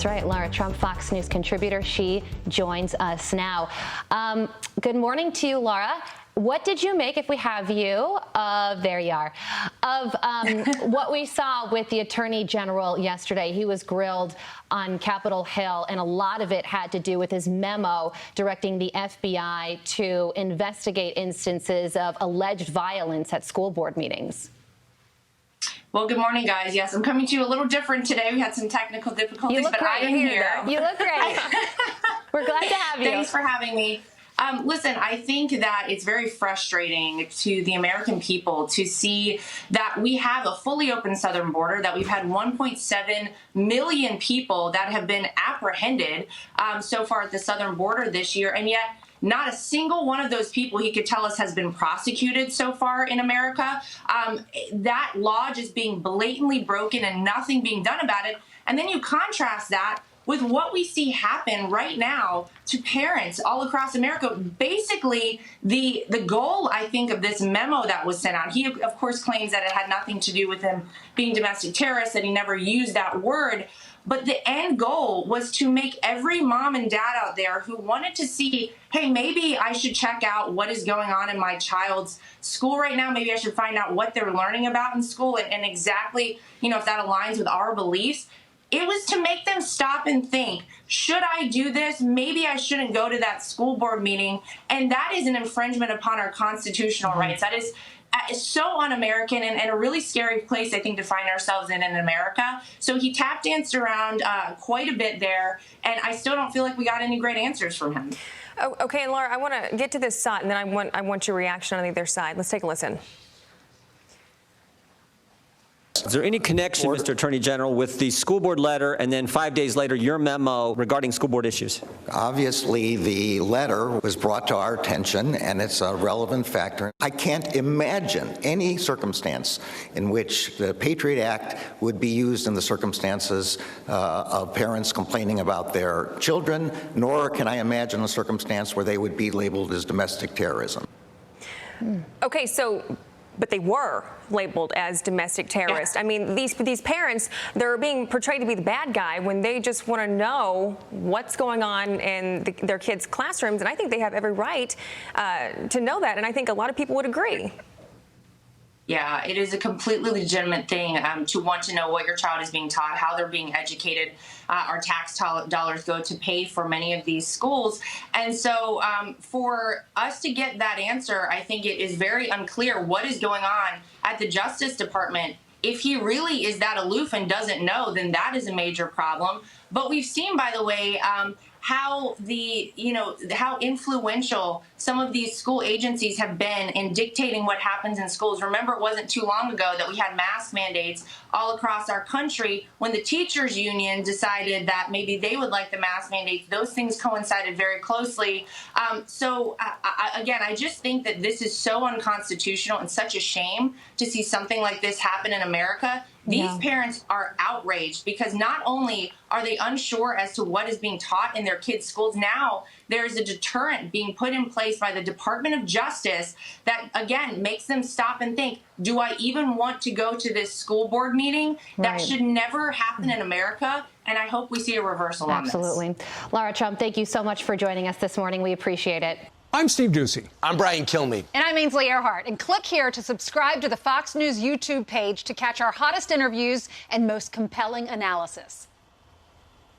That's right. Lara Trump, Fox News contributor. She joins us now. Good morning to you, Lara. What did you make, if we have you, there you are, of what we saw with the Attorney General yesterday? He was grilled on Capitol Hill, and a lot of it had to do with his memo directing the FBI to investigate instances of alleged violence at school board meetings. Well, good morning, guys. Yes, I'm coming to you a little different today. We had some technical difficulties, but I am here. You look great. We're glad to have you. Thanks for having me. Listen, I think that it's very frustrating to the American people to see that we have a fully open southern border, that we've had 1.7 million people that have been apprehended so far at the southern border this year, and yet not a single one of those people he could tell us has been prosecuted so far in America. That law just being blatantly broken and nothing being done about it. And then you contrast that with what we see happen right now to parents all across America. Basically, the goal, I think, of this memo that was sent out, he, of course, claims that it had nothing to do with him being domestic terrorist, that he never used that word. But the end goal was to make every mom and dad out there who wanted to see, hey, maybe I should check out what is going on in my child's school right now. Maybe I should find out what they're learning about in school and exactly, if that aligns with our beliefs. It was to make them stop and think, should I do this? Maybe I shouldn't go to that school board meeting. And that is an infringement upon our constitutional rights. That is so un-American and a really scary place, I think, to find ourselves in America. So he tap danced around quite a bit there, and I still don't feel like we got any great answers from him. Oh, okay, and Laura, I want to get to this side, and then I want your reaction on the other side. Let's take a listen. Is there any connection, Mr. Attorney General, with the school board letter and then 5 days later your memo regarding school board issues? Obviously, the letter was brought to our attention, and it's a relevant factor. I can't imagine any circumstance in which the Patriot Act would be used in the circumstances of parents complaining about their children, nor can I imagine a circumstance where they would be labeled as domestic terrorism. Okay, but they were labeled as domestic terrorists. Yeah. I mean, these parents, they're being portrayed to be the bad guy when they just want to know what's going on in their kids' classrooms, and I think they have every right to know that, and I think a lot of people would agree. Yeah, it is a completely legitimate thing to want to know what your child is being taught, how they're being educated. Our tax dollars go to pay for many of these schools. And so for us to get that answer, I think it is very unclear what is going on at the Justice Department. If he really is that aloof and doesn't know, then that is a major problem. But we've seen, by the way, how how influential some of these school agencies have been in dictating what happens in schools. Remember, it wasn't too long ago that we had mask mandates all across our country. When the teachers union decided that maybe they would like the mask mandates, those things coincided very closely. Again, I just think that this is so unconstitutional and such a shame to see something like this happen in America. These parents are outraged because not only are they unsure as to what is being taught in their kids' schools, now there's a deterrent being put in place by the Department of Justice that, again, makes them stop and think, do I even want to go to this school board meeting? That should never happen in America, and I hope we see a reversal on this. Absolutely. Lara Trump, thank you so much for joining us this morning. We appreciate it. I'm Steve Doocy. I'm Brian Kilmeade. And I'm Ainsley Earhart. And click here to subscribe to the Fox News YouTube page to catch our hottest interviews and most compelling analysis.